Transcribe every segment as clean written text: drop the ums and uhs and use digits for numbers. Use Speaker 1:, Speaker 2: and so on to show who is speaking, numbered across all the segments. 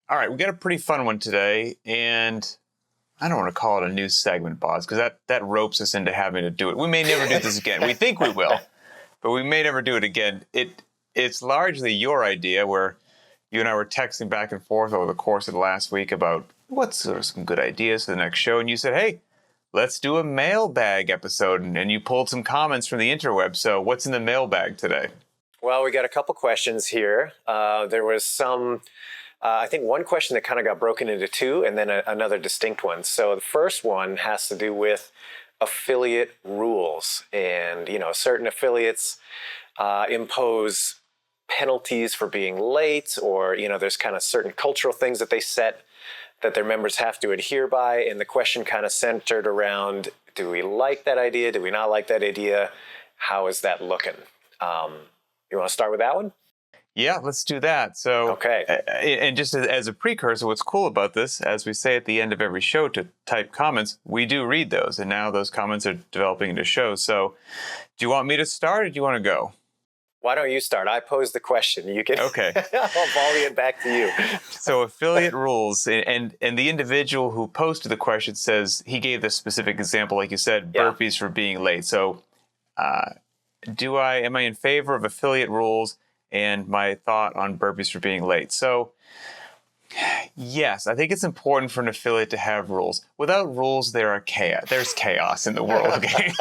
Speaker 1: All right, we got a pretty fun one today, and I don't want to call it a new segment, boss, because that ropes us into having to do it. We may never do this again. We think we will, but we may never do it again. It's largely your idea, where you and I were texting back and forth over the course of the last week about what's some good ideas for the next show, and you said, hey, let's do a mailbag episode, and you pulled some comments from the interweb. So what's in the mailbag today?
Speaker 2: Well, we got a couple questions here. There was some, I think one question that kind of got broken into two, and then another distinct one. So the first one has to do with affiliate rules. And, certain affiliates impose penalties for being late, or, there's kind of certain cultural things that they set that their members have to adhere by. And the question kind of centered around, do we like that idea? Do we not like that idea? How is that looking? You want to start with that one?
Speaker 1: Yeah, let's do that. So,
Speaker 2: okay.
Speaker 1: And just as a precursor, what's cool about this, as we say at the end of every show to type comments, we do read those. And now those comments are developing into shows. So do you want me to start, or do you want to go?
Speaker 2: Why don't you start? I posed the question. You can.
Speaker 1: Okay.
Speaker 2: I'll volley it back to you.
Speaker 1: So affiliate rules, and the individual who posted the question says he gave this specific example, like you said, burpees for being late. So am I in favor of affiliate rules, and my thought on burpees for being late? So yes, I think it's important for an affiliate to have rules. Without rules, there's chaos in the world. Okay,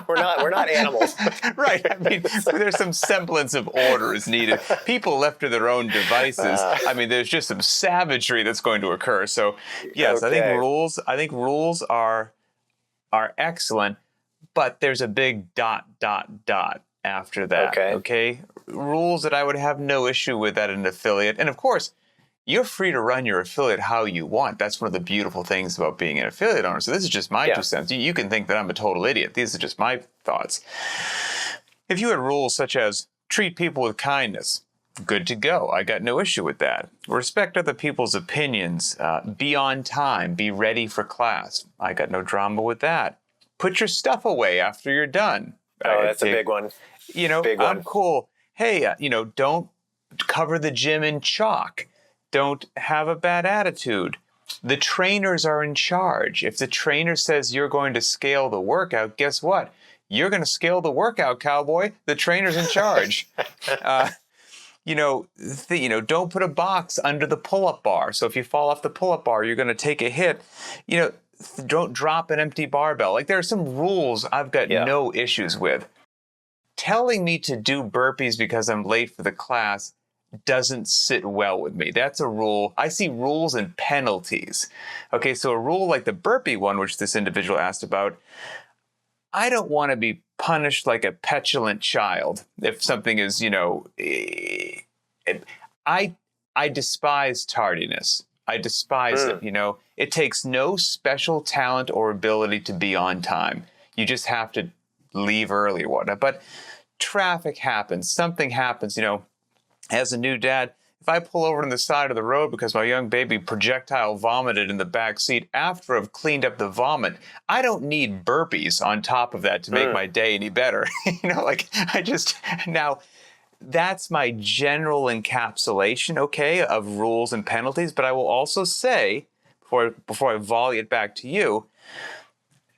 Speaker 2: we're not animals,
Speaker 1: right? I mean, there's some semblance of order is needed. People left to their own devices, I mean, there's just some savagery that's going to occur. So yes, okay. I think rules are excellent, but there's a big ... after that. Okay, rules that I would have no issue with at an affiliate, and of course, you're free to run your affiliate how you want. That's one of the beautiful things about being an affiliate owner. So this is just my 2 cents. You can think that I'm a total idiot. These are just my thoughts. If you had rules such as treat people with kindness, good to go. I got no issue with that. Respect other people's opinions. Be on time. Be ready for class. I got no drama with that. Put your stuff away after you're done.
Speaker 2: Oh, that's a big one.
Speaker 1: I'm cool. Hey, don't cover the gym in chalk. Don't have a bad attitude. The trainers are in charge. If the trainer says you're going to scale the workout, guess what? You're going to scale the workout, cowboy. The trainer's in charge. Don't put a box under the pull-up bar. So if you fall off the pull-up bar, you're going to take a hit. Don't drop an empty barbell. Like, there are some rules I've got no issues with. Telling me to do burpees because I'm late for the class doesn't sit well with me. That's a rule. I see rules and penalties. Okay, so a rule like the burpee one, which this individual asked about, I don't want to be punished like a petulant child if something is, I despise tardiness. I despise it, It takes no special talent or ability to be on time. You just have to leave early or whatnot. But traffic happens. Something happens, As a new dad, if I pull over on the side of the road because my young baby projectile vomited in the back seat after I've cleaned up the vomit, I don't need burpees on top of that to make my day any better. Now, that's my general encapsulation, of rules and penalties. But I will also say, before I volley it back to you,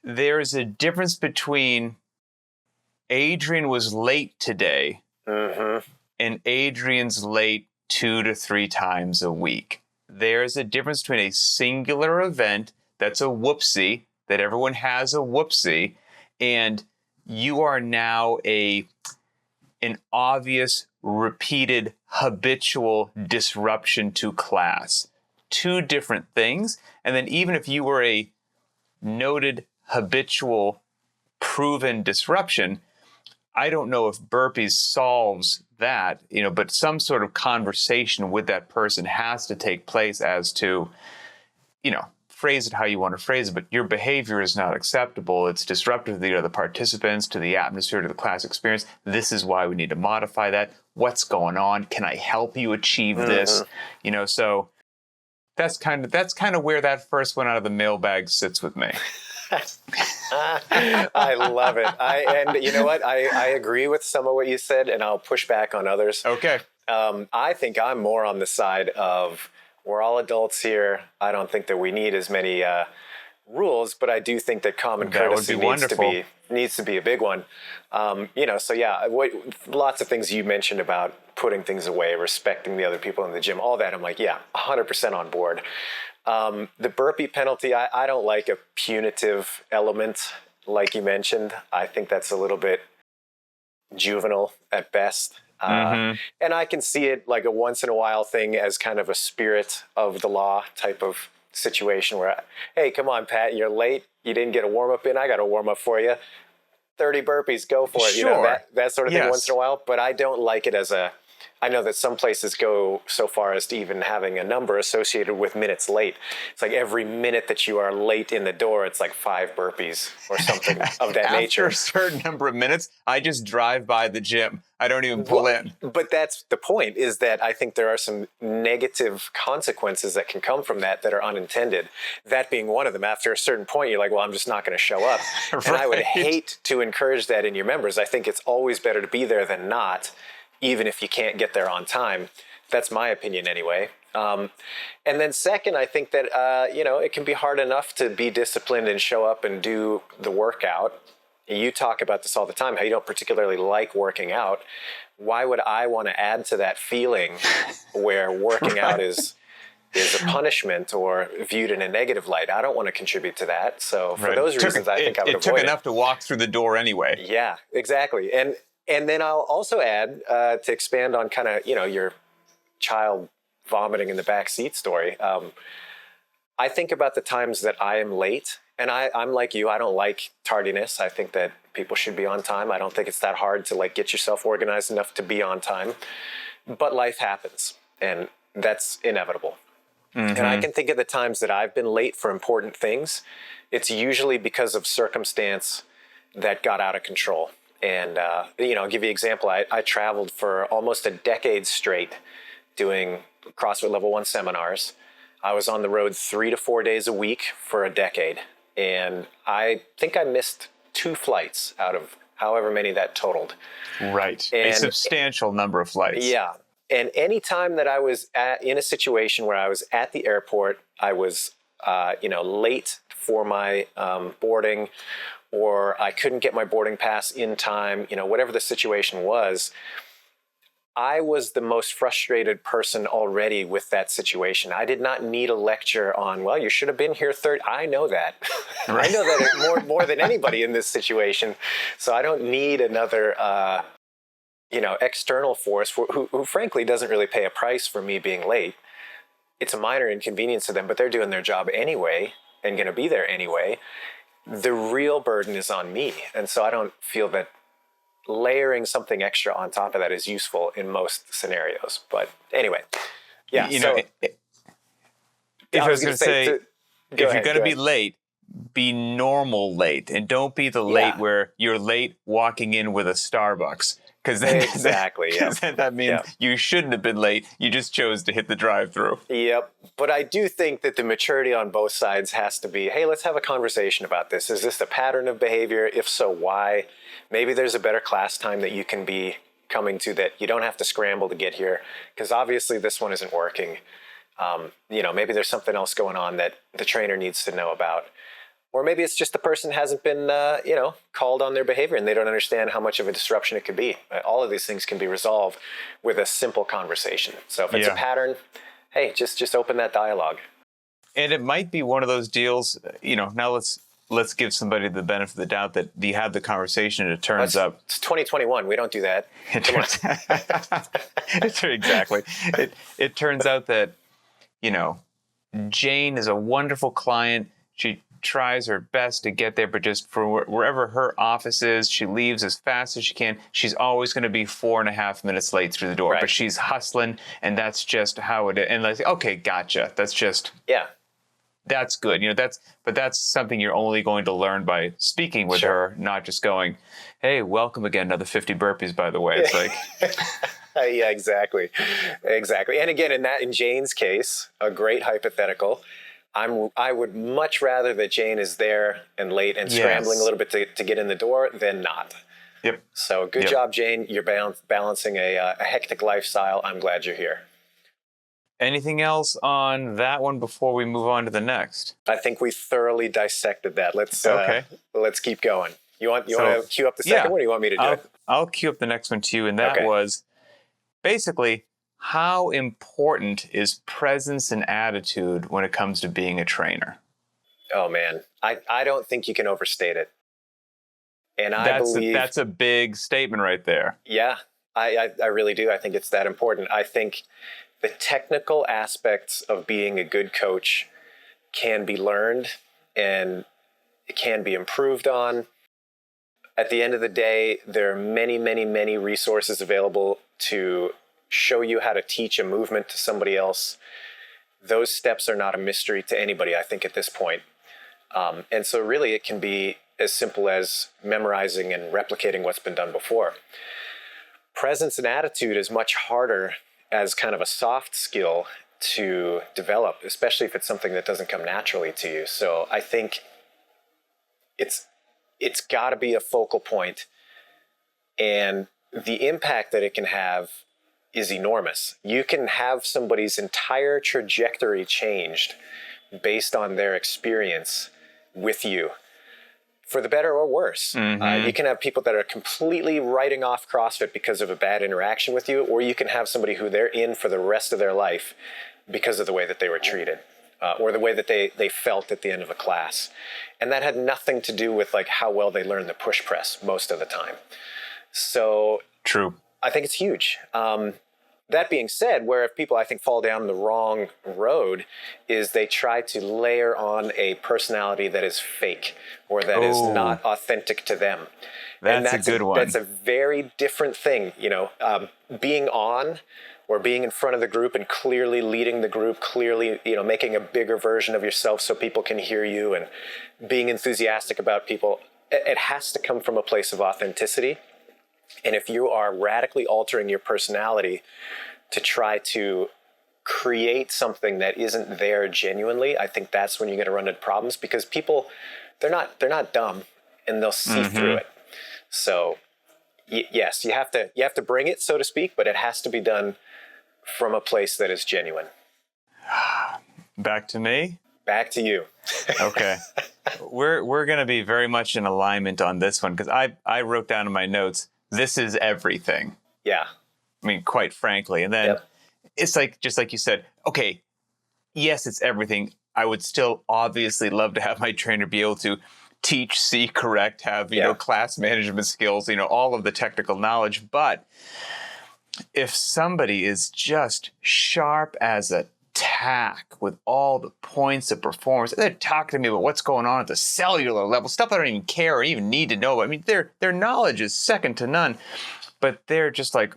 Speaker 1: there's a difference between Adrian was late today and Adrian's late 2 to 3 times a week. There's a difference between a singular event that's a whoopsie, that everyone has a whoopsie, and you are now an obvious, repeated, habitual disruption to class. 2 different things. And then even if you were a noted, habitual, proven disruption, I don't know if burpees solves that, but some sort of conversation with that person has to take place as to, phrase it how you want to phrase it, but your behavior is not acceptable. It's disruptive to the other participants, to the atmosphere, to the class experience. This is why we need to modify that. What's going on? Can I help you achieve this? So that's kind of where that first one out of the mailbag sits with me.
Speaker 2: I love it. And you know what? I agree with some of what you said, and I'll push back on others.
Speaker 1: Okay.
Speaker 2: I think I'm more on the side of we're all adults here. I don't think that we need as many rules, but I do think that common courtesy needs to be a big one. So yeah, lots of things you mentioned about putting things away, respecting the other people in the gym, all that. I'm like, yeah, 100% on board. The burpee penalty, I don't like a punitive element, like you mentioned. I think that's a little bit juvenile at best. And I can see it like a once in a while thing as kind of a spirit of the law type of situation where, hey, come on, Pat, you're late. You didn't get a warm up in. I got a warm up for you. 30 burpees, go for it.
Speaker 1: Sure.
Speaker 2: That sort of thing once in a while. But I don't like it I know that some places go so far as to even having a number associated with minutes late. It's like every minute that you are late in the door, it's like 5 burpees or something of that nature.
Speaker 1: After a certain number of minutes, I just drive by the gym. I don't even pull in.
Speaker 2: But that's the point, is that I think there are some negative consequences that can come from that are unintended. That being one of them. After a certain point, you're like, well, I'm just not going to show up.
Speaker 1: Right.
Speaker 2: And I would hate to encourage that in your members. I think it's always better to be there than not, even if you can't get there on time. That's my opinion anyway. And then second, I think that, it can be hard enough to be disciplined and show up and do the workout. You talk about this all the time, how you don't particularly like working out. Why would I want to add to that feeling where working out is a punishment or viewed in a negative light? I don't want to contribute to that. So for those reasons, I think I would avoid it.
Speaker 1: It took enough to walk through the door anyway.
Speaker 2: Yeah, exactly. And then I'll also add, to expand on kind of, your child vomiting in the back seat story. I think about the times that I am late, and I'm like you. I don't like tardiness. I think that people should be on time. I don't think it's that hard to get yourself organized enough to be on time. But life happens, and that's inevitable. And I can think of the times that I've been late for important things. It's usually because of circumstance that got out of control. And, I'll give you an example. I traveled for almost a decade straight doing CrossFit Level 1 seminars. I was on the road 3 to 4 days a week for a decade. And I think I missed 2 flights out of however many that totaled.
Speaker 1: Right. A substantial number of flights.
Speaker 2: Yeah. And any time that I was in a situation where I was at the airport, I was, late for my boarding, or I couldn't get my boarding pass in time, whatever the situation was, I was the most frustrated person already with that situation. I did not need a lecture on, well, you should have been here I know that. Right. I know that more than anybody in this situation. So I don't need another, external force who frankly doesn't really pay a price for me being late. It's a minor inconvenience to them, but they're doing their job anyway and going to be there anyway. The real burden is on me. And so I don't feel that layering something extra on top of that is useful in most scenarios. But anyway, yeah.
Speaker 1: If I was going to say, if you're going to be late, be normal late, and don't be the late where you're late walking in with a Starbucks. Because that means you shouldn't have been late. You just chose to hit the drive-through. Yep.
Speaker 2: But I do think that the maturity on both sides has to be, hey, let's have a conversation about this. Is this a pattern of behavior? If so, why? Maybe there's a better class time that you can be coming to that you don't have to scramble to get here. Because obviously this one isn't working. Maybe there's something else going on that the trainer needs to know about. Or maybe it's just the person hasn't been, called on their behavior and they don't understand how much of a disruption it could be. All of these things can be resolved with a simple conversation. So if it's a pattern, hey, just open that dialogue.
Speaker 1: And it might be one of those deals, now let's give somebody the benefit of the doubt that you have the conversation and it turns up.
Speaker 2: It's 2021. We don't do that.
Speaker 1: Exactly. It turns out that, Jane is a wonderful client. She tries her best to get there, but just for wherever her office is, she leaves as fast as she can. She's always going to be 4.5 minutes late through the door, but she's hustling, and that's just how it is. And like, okay, gotcha. That's just, that's good. That's something you're only going to learn by speaking with her, not just going, hey, welcome again, another 50 burpees, by the way. It's like,
Speaker 2: yeah, exactly. And again, in Jane's case, a great hypothetical. I would much rather that Jane is there and late and scrambling a little bit to get in the door than not.
Speaker 1: Yep.
Speaker 2: So good job, Jane. You're balancing a hectic lifestyle. I'm glad you're here.
Speaker 1: Anything else on that one before we move on to the next?
Speaker 2: I think we thoroughly dissected that. Let's keep going. You want to cue up the second one, or you want me to do it?
Speaker 1: I'll cue up the next one to you, and that was basically, how important is presence and attitude when it comes to being a trainer?
Speaker 2: Oh man, I don't think you can overstate it. And I believe
Speaker 1: that's a big statement right there.
Speaker 2: Yeah, I really do. I think it's that important. I think the technical aspects of being a good coach can be learned and it can be improved on. At the end of the day, there are many, many, many resources available to show you how to teach a movement to somebody else. Those steps are not a mystery to anybody, I think, at this point. And so really it can be as simple as memorizing and replicating what's been done before. Presence and attitude is much harder as kind of a soft skill to develop, especially if it's something that doesn't come naturally to you. So I think it's got to be a focal point, and the impact that it can have is enormous. You can have somebody's entire trajectory changed based on their experience with you, for the better or worse. You can have people that are completely writing off CrossFit because of a bad interaction with you, or you can have somebody who they're in for the rest of their life because of the way that they were treated, or the way that they felt at the end of a class. And that had nothing to do with like how well they learned the push press most of the time. So
Speaker 1: true.
Speaker 2: I think it's huge. That being said, where if people, I think, fall down the wrong road is they try to layer on a personality that is fake or that is not authentic to them.
Speaker 1: That's a good one.
Speaker 2: That's a very different thing. Being on or being in front of the group and clearly leading the group, clearly, making a bigger version of yourself so people can hear you and being enthusiastic about people. It has to come from a place of authenticity. And if you are radically altering your personality to try to create something that isn't there genuinely, I think that's when you're going to run into problems, because people, they're not dumb, and they'll see through it. So yes, you have to bring it, so to speak, but it has to be done from a place that is genuine.
Speaker 1: Back to me?
Speaker 2: Back to you.
Speaker 1: Okay. We're going to be very much in alignment on this one, because I wrote down in my notes, this is everything.
Speaker 2: Yeah.
Speaker 1: I mean, quite frankly. And then it's like, just like you said, okay, yes, it's everything. I would still obviously love to have my trainer be able to teach, see, correct, have, class management skills, all of the technical knowledge. But if somebody is just sharp as a tack with all the points of performance, they're talking to me about what's going on at the cellular level, stuff I don't even care or even need to know. I mean, their knowledge is second to none, but they're just like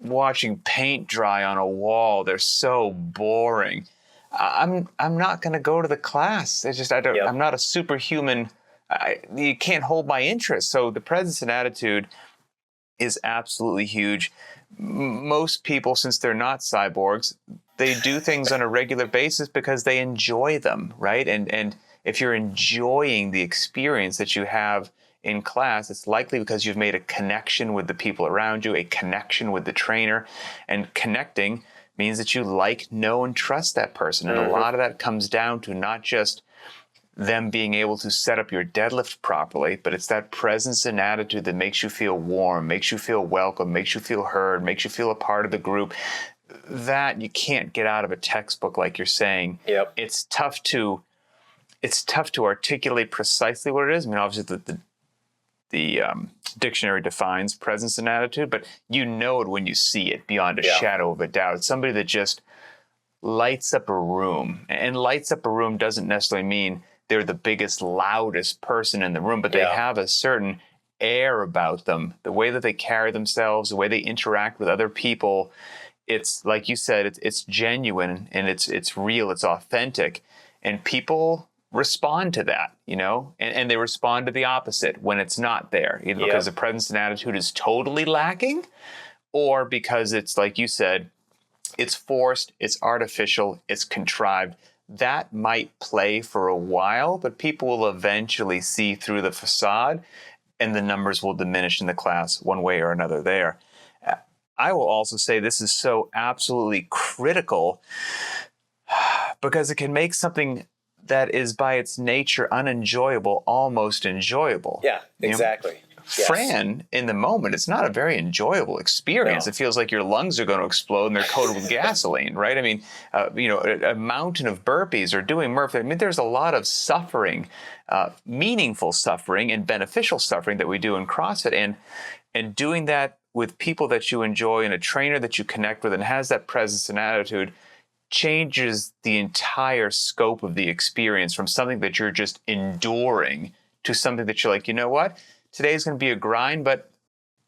Speaker 1: watching paint dry on a wall. They're so boring. I'm not going to go to the class. It's just, I'm not a superhuman. You can't hold my interest. So the presence and attitude is absolutely huge. Most people, since they're not cyborgs, they do things on a regular basis because they enjoy them, right? And if you're enjoying the experience that you have in class, it's likely because you've made a connection with the people around you, a connection with the trainer. And connecting means that you like, know, and trust that person. And a lot of that comes down to not just them being able to set up your deadlift properly, but it's that presence and attitude that makes you feel warm, makes you feel welcome, makes you feel heard, makes you feel a part of the group. That you can't get out of a textbook, like you're saying.
Speaker 2: Yep.
Speaker 1: It's tough to articulate precisely what it is. I mean, obviously the dictionary defines presence and attitude, but you know it when you see it beyond a shadow of a doubt. It's somebody that just lights up a room, and lights up a room doesn't necessarily mean they're the biggest, loudest person in the room, but they have a certain air about them, the way that they carry themselves, the way they interact with other people. It's like you said, it's genuine and it's real, it's authentic, and people respond to that, and they respond to the opposite when it's not there, either because the presence and attitude is totally lacking, or because it's, like you said, it's forced, it's artificial, it's contrived. That might play for a while, but people will eventually see through the facade, and the numbers will diminish in the class one way or another there. I will also say this is so absolutely critical because it can make something that is by its nature unenjoyable almost enjoyable.
Speaker 2: Yeah, exactly. Yes.
Speaker 1: Fran, in the moment, it's not a very enjoyable experience.
Speaker 2: No.
Speaker 1: It feels like your lungs are going to explode and they're coated with gasoline, right? I mean, a mountain of burpees or doing Murphy. I mean, there's a lot of suffering, meaningful suffering and beneficial suffering that we do in CrossFit. And doing that with people that you enjoy and a trainer that you connect with and has that presence and attitude changes the entire scope of the experience from something that you're just enduring to something that you're like, you know what? Today's going to be a grind, but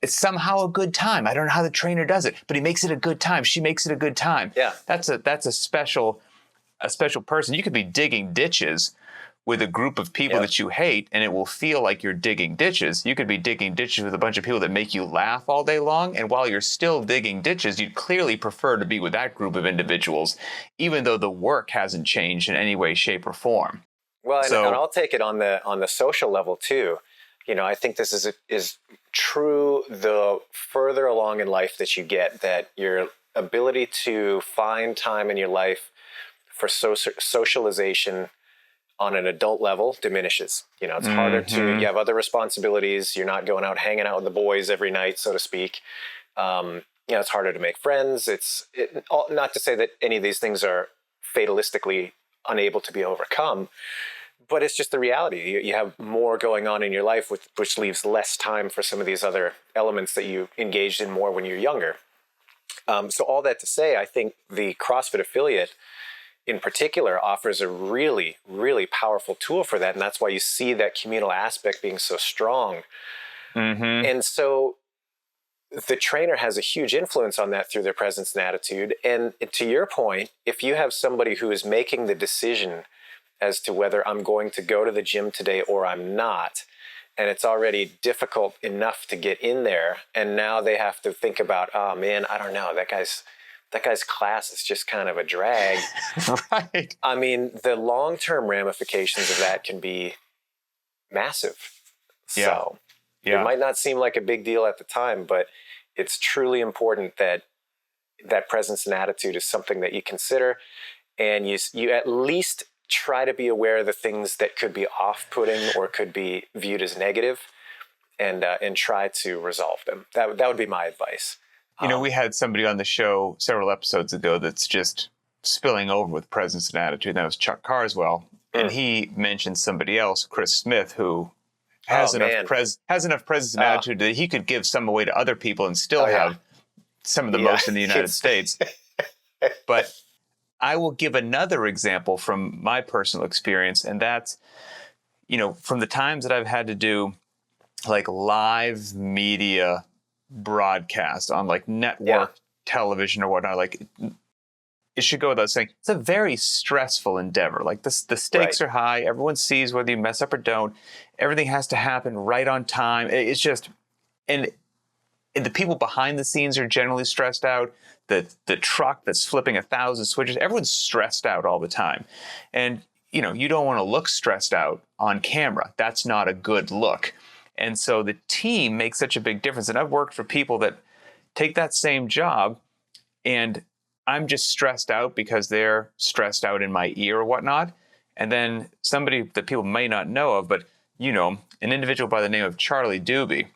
Speaker 1: it's somehow a good time. I don't know how the trainer does it, but he makes it a good time. She makes it a good time.
Speaker 2: Yeah.
Speaker 1: That's a special person. You could be digging ditches with a group of people that you hate, and it will feel like you're digging ditches. You could be digging ditches with a bunch of people that make you laugh all day long, and while you're still digging ditches, you'd clearly prefer to be with that group of individuals, even though the work hasn't changed in any way, shape, or form.
Speaker 2: Well, and I'll take it on the social level too. I think this is true the further along in life that you get, that your ability to find time in your life for socialization on an adult level diminishes. It's harder to, you have other responsibilities. You're not going out hanging out with the boys every night, so to speak. It's harder to make friends. Not to say that any of these things are fatalistically unable to be overcome, but it's just the reality. You have more going on in your life, which leaves less time for some of these other elements that you engaged in more when you're younger. So all that to say, I think the CrossFit affiliate in particular offers a really, really powerful tool for that. And that's why you see that communal aspect being so strong. Mm-hmm. And so the trainer has a huge influence on that through their presence and attitude. And to your point, if you have somebody who is making the decision as to whether I'm going to go to the gym today or I'm not, and it's already difficult enough to get in there, and now they have to think about, oh man, I don't know, that guy's class is just kind of a drag.
Speaker 1: Right.
Speaker 2: I mean, the long-term ramifications of that can be massive.
Speaker 1: Yeah.
Speaker 2: So it might not seem like a big deal at the time, but it's truly important that presence and attitude is something that you consider, and you at least try to be aware of the things that could be off-putting or could be viewed as negative, and try to resolve them. That would be my advice.
Speaker 1: We had somebody on the show several episodes ago that's just spilling over with presence and attitude. That was Chuck Carswell. And he mentioned somebody else, Chris Smith, who has enough presence and attitude that he could give some away to other people and still have some of the most in the United States. But I will give another example from my personal experience, and that's, from the times that I've had to do like live media broadcast on like network television or whatnot, like it should go without saying, it's a very stressful endeavor. Like the stakes are high. Everyone sees whether you mess up or don't. Everything has to happen right on time. It's just, and the people behind the scenes are generally stressed out. The truck that's flipping 1,000 switches, everyone's stressed out all the time. And, you don't want to look stressed out on camera. That's not a good look. And so the team makes such a big difference. And I've worked for people that take that same job, and I'm just stressed out because they're stressed out in my ear or whatnot. And then somebody that people may not know of, but an individual by the name of Charlie Doobie.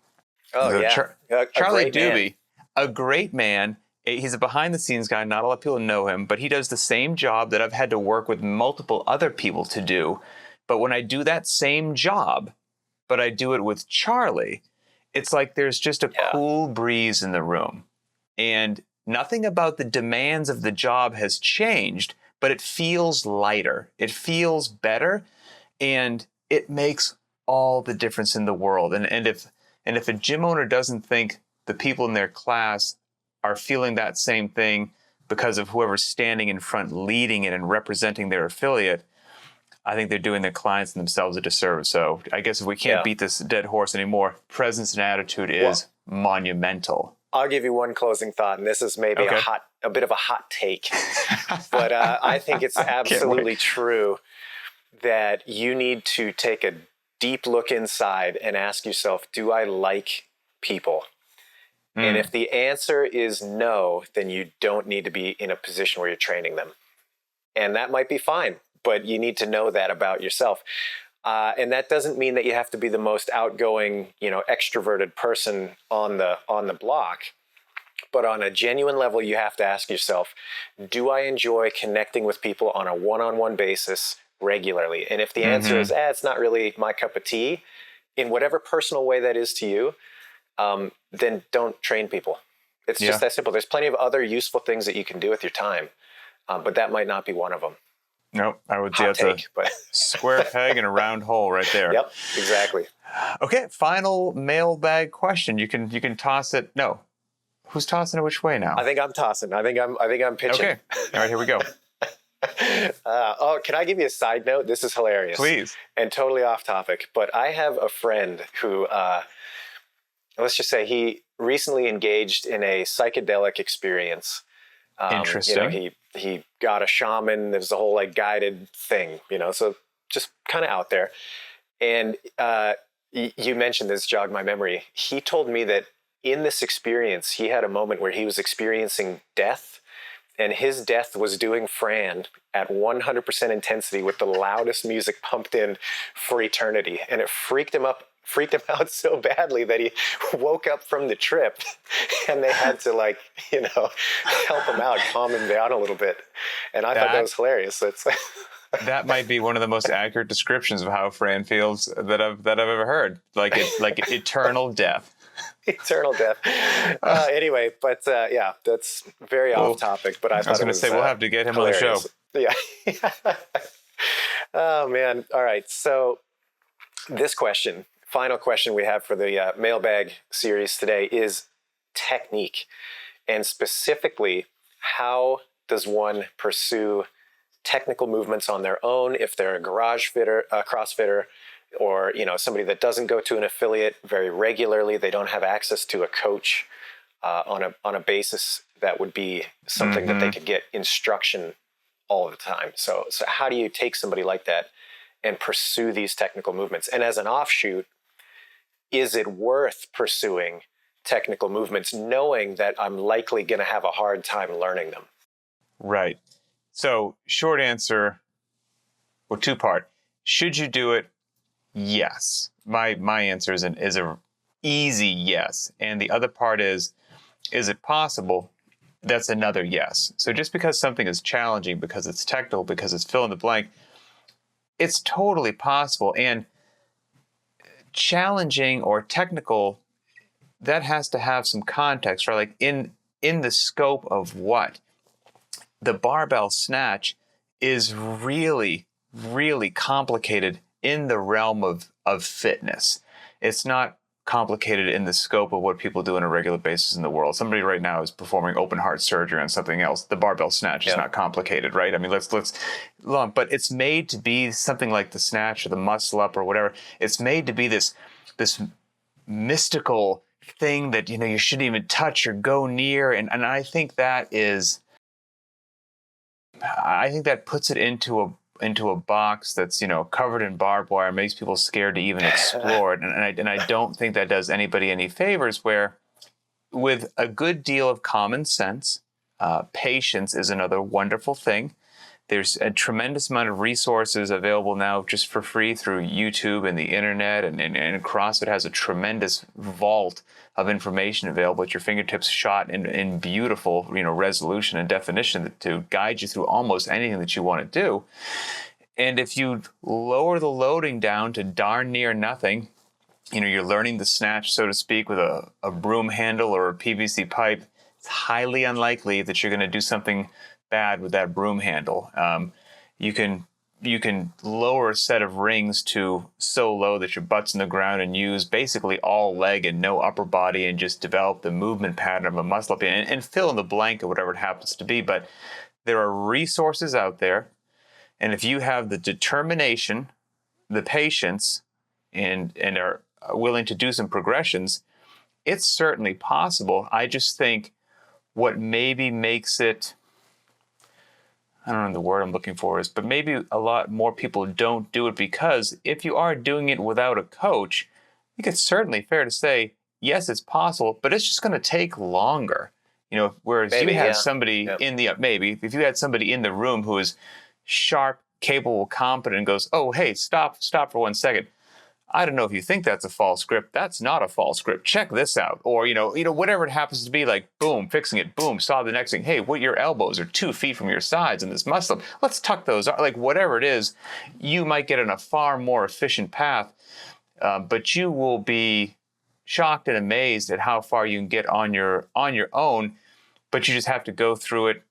Speaker 2: Oh, yeah.
Speaker 1: Charlie Doobie, a great man. He's a behind-the-scenes guy. Not a lot of people know him, but he does the same job that I've had to work with multiple other people to do. But when I do that same job, but I do it with Charlie, it's like there's just a cool breeze in the room. And nothing about the demands of the job has changed, but it feels lighter. It feels better, and it makes all the difference in the world. And if a gym owner doesn't think the people in their class are feeling that same thing because of whoever's standing in front leading it and representing their affiliate, I think they're doing their clients and themselves a disservice. So I guess if we can't beat this dead horse anymore, presence and attitude is monumental.
Speaker 2: I'll give you one closing thought, and this is maybe a bit of a hot take, but I think it's absolutely true that you need to take a deep look inside and ask yourself, do I like people? And if the answer is no, then you don't need to be in a position where you're training them. And that might be fine, but you need to know that about yourself. And that doesn't mean that you have to be the most outgoing, extroverted person on the block. But on a genuine level, you have to ask yourself, do I enjoy connecting with people on a one-on-one basis regularly? And if the answer is, it's not really my cup of tea, in whatever personal way that is to you, then don't train people. It's just that simple. There's plenty of other useful things that you can do with your time, but that might not be one of them.
Speaker 1: Nope, I would say that's a square peg and a round hole right there.
Speaker 2: Yep, exactly.
Speaker 1: Okay, final mailbag question. You can toss it. No, who's tossing it which way now?
Speaker 2: I think I'm tossing. I think I'm pitching.
Speaker 1: Okay, all right, here we go.
Speaker 2: Can I give you a side note? This is hilarious.
Speaker 1: Please.
Speaker 2: And totally off topic, but I have a friend who, let's just say he recently engaged in a psychedelic experience.
Speaker 1: Interesting.
Speaker 2: He got a shaman. There's a whole guided thing, so just kind of out there. And you mentioned this, jogged my memory. He told me that in this experience, he had a moment where he was experiencing death, and his death was doing Fran at 100% intensity with the loudest music pumped in for eternity. And it freaked him out so badly that he woke up from the trip and they had to help him out, calm him down a little bit. And I thought that was hilarious.
Speaker 1: That might be one of the most accurate descriptions of how Fran feels that I've ever heard. Like eternal death.
Speaker 2: Eternal death. Anyway, but that's very off topic. But I was going to
Speaker 1: say we'll have to get him
Speaker 2: hilarious.
Speaker 1: on the show.
Speaker 2: Yeah. Oh man. All right. So this question, final question we have for the mailbag series today is technique, and specifically, how does one pursue technical movements on their own if they're a garage fitter, a CrossFitter, or somebody that doesn't go to an affiliate very regularly. They don't have access to a coach on a basis that would be something that they could get instruction all the time. So how do you take somebody like that and pursue these technical movements? And as an offshoot, is it worth pursuing technical movements knowing that I'm likely going to have a hard time learning them?
Speaker 1: Right. So short answer, well, two-part. Should you do it? Yes. My answer is a easy yes. And the other part is it possible? That's another yes. So just because something is challenging, because it's technical, because it's fill in the blank, it's totally possible. And challenging or technical, that has to have some context, right? Like in the scope of what? The barbell snatch is really, really complicated in the realm of fitness. It's not complicated in the scope of what people do on a regular basis in the world. Somebody right now is performing open heart surgery on something else. The barbell snatch is not complicated, right? I mean, let's but it's made to be something like the snatch or the muscle up or whatever. It's made to be this mystical thing that you shouldn't even touch or go near, and I think that puts it into a box that's covered in barbed wire, makes people scared to even explore it, and I don't think that does anybody any favors. Where with a good deal of common sense, patience is another wonderful thing. There's a tremendous amount of resources available now just for free through YouTube and the internet, and CrossFit has a tremendous vault of information available at your fingertips, shot in beautiful resolution and definition to guide you through almost anything that you want to do. And if you lower the loading down to darn near nothing, you're learning the snatch, so to speak, with a broom handle or a PVC pipe, it's highly unlikely that you're going to do something bad with that broom handle. You can lower a set of rings to so low that your butt's in the ground and use basically all leg and no upper body and just develop the movement pattern of a muscle up and fill in the blank of whatever it happens to be. But there are resources out there, and if you have the determination, the patience, and are willing to do some progressions, it's certainly possible. I just think what maybe makes it, I don't know the word I'm looking for is, but maybe a lot more people don't do it because if you are doing it without a coach, I think it's certainly fair to say yes, it's possible, but it's just going to take longer. Whereas
Speaker 2: Maybe,
Speaker 1: you have
Speaker 2: yeah.
Speaker 1: somebody
Speaker 2: Yep.
Speaker 1: maybe if you had somebody in the room who is sharp, capable, competent, and goes, oh, hey, stop for 1 second. I don't know if you think that's a false grip. That's not a false grip. Check this out. Or, whatever it happens to be, like, boom, fixing it, boom, saw the next thing. Hey, your elbows are 2 feet from your sides in this muscle. Let's tuck those out. Like, whatever it is, you might get on a far more efficient path, but you will be shocked and amazed at how far you can get on your own, but you just have to go through it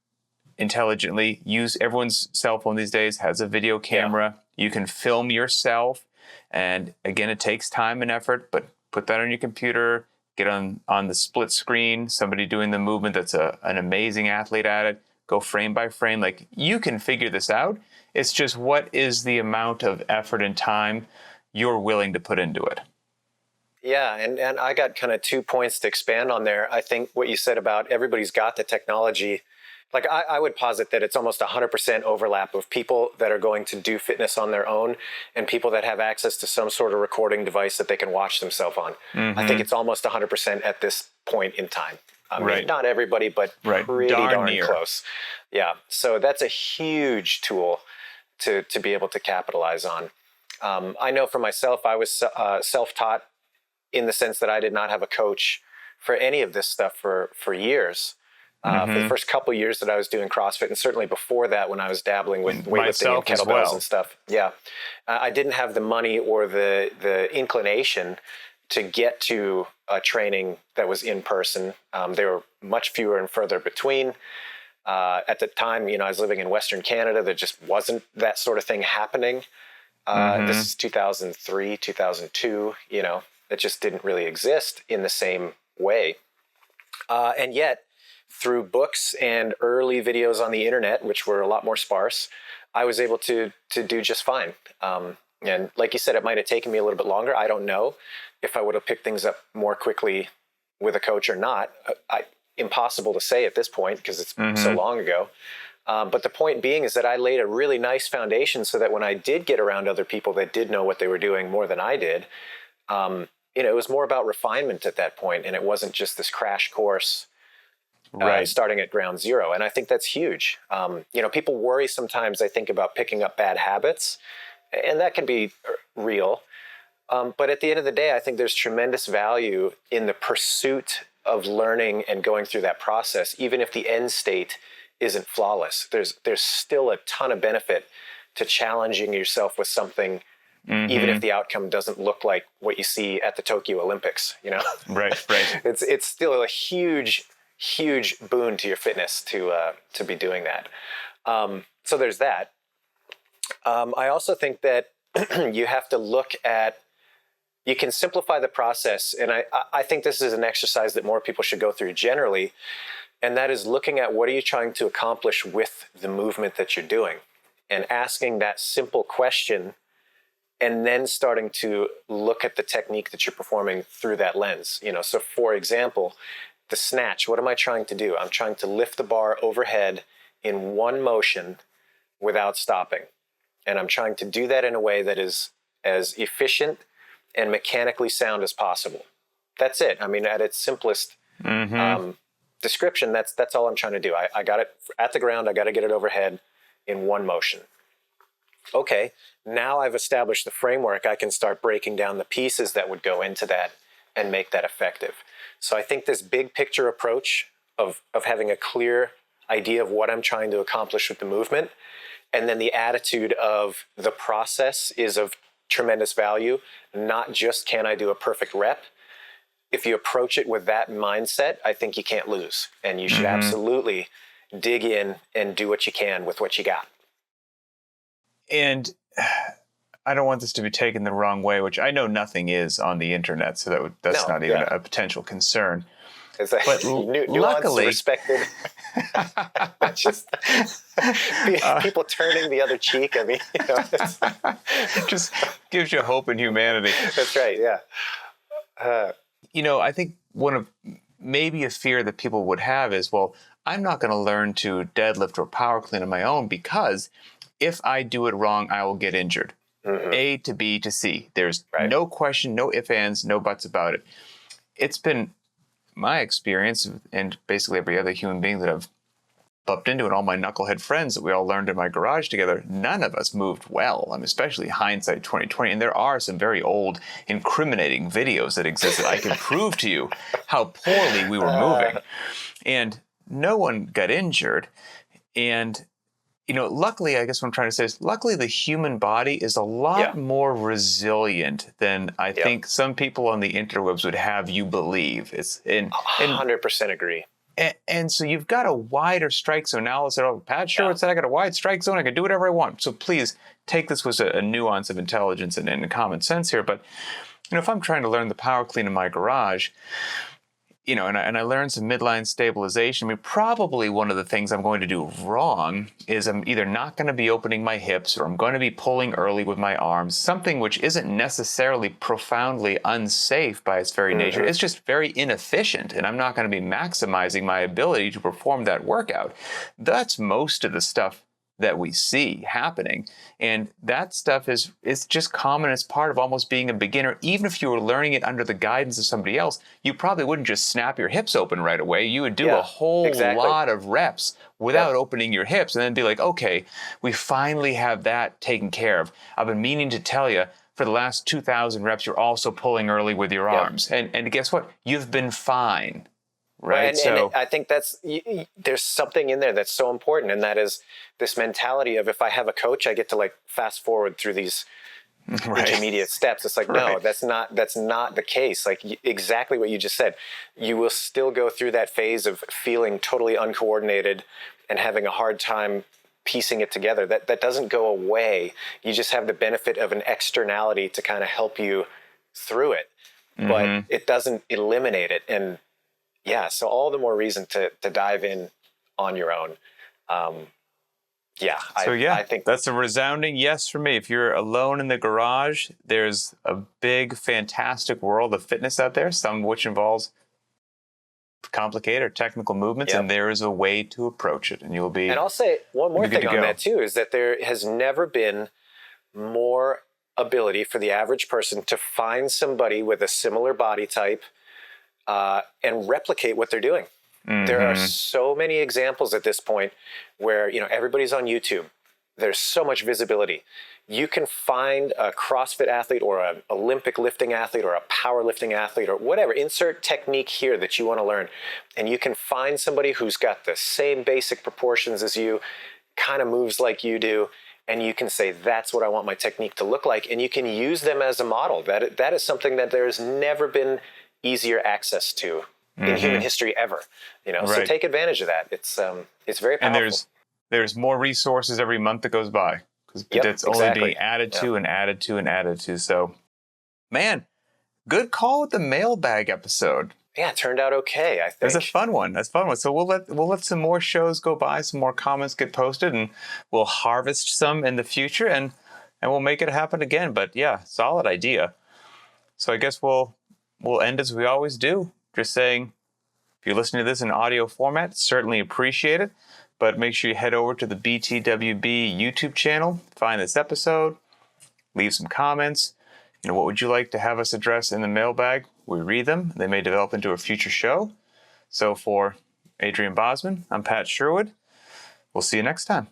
Speaker 1: intelligently. Use everyone's cell phone these days has a video camera. Yeah. You can film yourself. And again, it takes time and effort, but put that on your computer, get on the split screen, somebody doing the movement that's an amazing athlete at it, go frame by frame. Like, you can figure this out. It's just, what is the amount of effort and time you're willing to put into it?
Speaker 2: Yeah, and I got kind of 2 points to expand on there. I think what you said about everybody's got the technology. Like, I would posit that it's almost 100% overlap of people that are going to do fitness on their own and people that have access to some sort of recording device that they can watch themselves on. Mm-hmm. I think it's almost 100% at this point in time. I mean, not everybody, but pretty darn close. Yeah, so that's a huge tool to be able to capitalize on. I know for myself, I was self-taught in the sense that I did not have a coach for any of this stuff for years. For the first couple of years that I was doing CrossFit, and certainly before that when I was dabbling with weightlifting and kettlebells and stuff. Yeah. I didn't have the money or the inclination to get to a training that was in person. There were much fewer and further between. At the time, I was living in Western Canada. There just wasn't that sort of thing happening. This is 2003, 2002, it just didn't really exist in the same way. And yet, through books and early videos on the internet, which were a lot more sparse, I was able to do just fine. And like you said, it might have taken me a little bit longer. I don't know if I would have picked things up more quickly with a coach or not. Impossible to say at this point because it's so long ago. But the point being is that I laid a really nice foundation so that when I did get around other people that did know what they were doing more than I did, it was more about refinement at that point, and it wasn't just this crash course starting at ground zero. And I think that's huge. People worry sometimes, I think, about picking up bad habits, and that can be real. But at the end of the day, I think there's tremendous value in the pursuit of learning and going through that process, even if the end state isn't flawless. There's still a ton of benefit to challenging yourself with something, even if the outcome doesn't look like what you see at the Tokyo Olympics. Right. It's still a huge boon to your fitness to be doing that. So there's that. I also think that you have to look at, you can simplify the process. And I think this is an exercise that more people should go through generally. And that is looking at, what are you trying to accomplish with the movement that you're doing, and asking that simple question, and then starting to look at the technique that you're performing through that lens. So for example, the snatch, what am I trying to do? I'm trying to lift the bar overhead in one motion without stopping. And I'm trying to do that in a way that is as efficient and mechanically sound as possible. That's it. I mean, at its simplest description, that's all I'm trying to do. I got it at the ground. I got to get it overhead in one motion. Okay, now I've established the framework. I can start breaking down the pieces that would go into that and make that effective. So I think this big picture approach of having a clear idea of what I'm trying to accomplish with the movement, and then the attitude of the process is of tremendous value, not just can I do a perfect rep. If you approach it with that mindset, I think you can't lose. And you should absolutely dig in and do what you can with what you got.
Speaker 1: And I don't want this to be taken the wrong way, which I know nothing is on the internet, so that's not even a potential concern.
Speaker 2: But luckily, respected. Just people turning the other cheek. I mean,
Speaker 1: it just gives you hope in humanity.
Speaker 2: That's right. Yeah.
Speaker 1: I think one of maybe a fear that people would have is, well, I'm not going to learn to deadlift or power clean on my own because if I do it wrong, I will get injured. A to B to C. There's no question, no ifs, ands, no buts about it. it's been my experience, and basically every other human being that I've bumped into, and all my knucklehead friends that we all learned in my garage together, none of us moved well. I mean, especially hindsight 2020. And there are some very old, incriminating videos that exist that I can prove to you how poorly we were moving. And no one got injured. And, luckily, I guess what I'm trying to say is, luckily the human body is a lot more resilient than I think some people on the interwebs would have you believe. It's
Speaker 2: 100% agree.
Speaker 1: And so you've got a wider strike zone. Now, Pat Sherwood said I got a wide strike zone. I can do whatever I want. So please take this with a nuance of intelligence and common sense here. But, if I'm trying to learn the power clean in my garage, and I learned some midline stabilization, I mean, probably one of the things I'm going to do wrong is I'm either not going to be opening my hips, or I'm going to be pulling early with my arms, something which isn't necessarily profoundly unsafe by its very nature. It's just very inefficient, and I'm not going to be maximizing my ability to perform that workout. That's most of the stuff that we see happening. And that stuff is just common as part of almost being a beginner. Even if you were learning it under the guidance of somebody else, you probably wouldn't just snap your hips open right away. You would do a whole lot of reps without opening your hips, and then be like, okay, we finally have that taken care of. I've been meaning to tell you, for the last 2,000 reps, you're also pulling early with your arms. And guess what? You've been fine. Right.
Speaker 2: And I think there's something in there that's so important, and that is this mentality of, if I have a coach, I get to fast forward through these intermediate steps. It's like, no, that's not the case. Like exactly what you just said. You will still go through that phase of feeling totally uncoordinated and having a hard time piecing it together. That doesn't go away. You just have the benefit of an externality to kind of help you through it, but it doesn't eliminate it. And so all the more reason to dive in on your own. I think
Speaker 1: that's a resounding yes for me. If you're alone in the garage, there's a big, fantastic world of fitness out there, some of which involves complicated or technical movements, and there is a way to approach it, and you'll be.
Speaker 2: And I'll say one more thing on that too, is that there has never been more ability for the average person to find somebody with a similar body type and replicate what they're doing. There are so many examples at this point where, everybody's on YouTube. There's so much visibility. You can find a CrossFit athlete or an Olympic lifting athlete or a powerlifting athlete or whatever, insert technique here that you want to learn. And you can find somebody who's got the same basic proportions as you, kind of moves like you do, and you can say, that's what I want my technique to look like. And you can use them as a model. That is something that there's never been easier access to in human history ever, so take advantage of that. It's very powerful.
Speaker 1: And there's more resources every month that goes by, because it's only being added to and added to and added to. So, man, good call with the mailbag episode.
Speaker 2: Yeah, it turned out okay, I think.
Speaker 1: It was a fun one. That's a fun one. So we'll let some more shows go by, some more comments get posted, and we'll harvest some in the future, and we'll make it happen again. But yeah, solid idea. So I guess we'll end as we always do, just saying, if you're listening to this in audio format, certainly appreciate it. But make sure you head over to the btwb YouTube channel, find this episode, leave some comments. What would you like to have us address in the mailbag? We read them. They may develop into a future show. So for Adrian Bosman, I'm Pat Sherwood. We'll see you next time.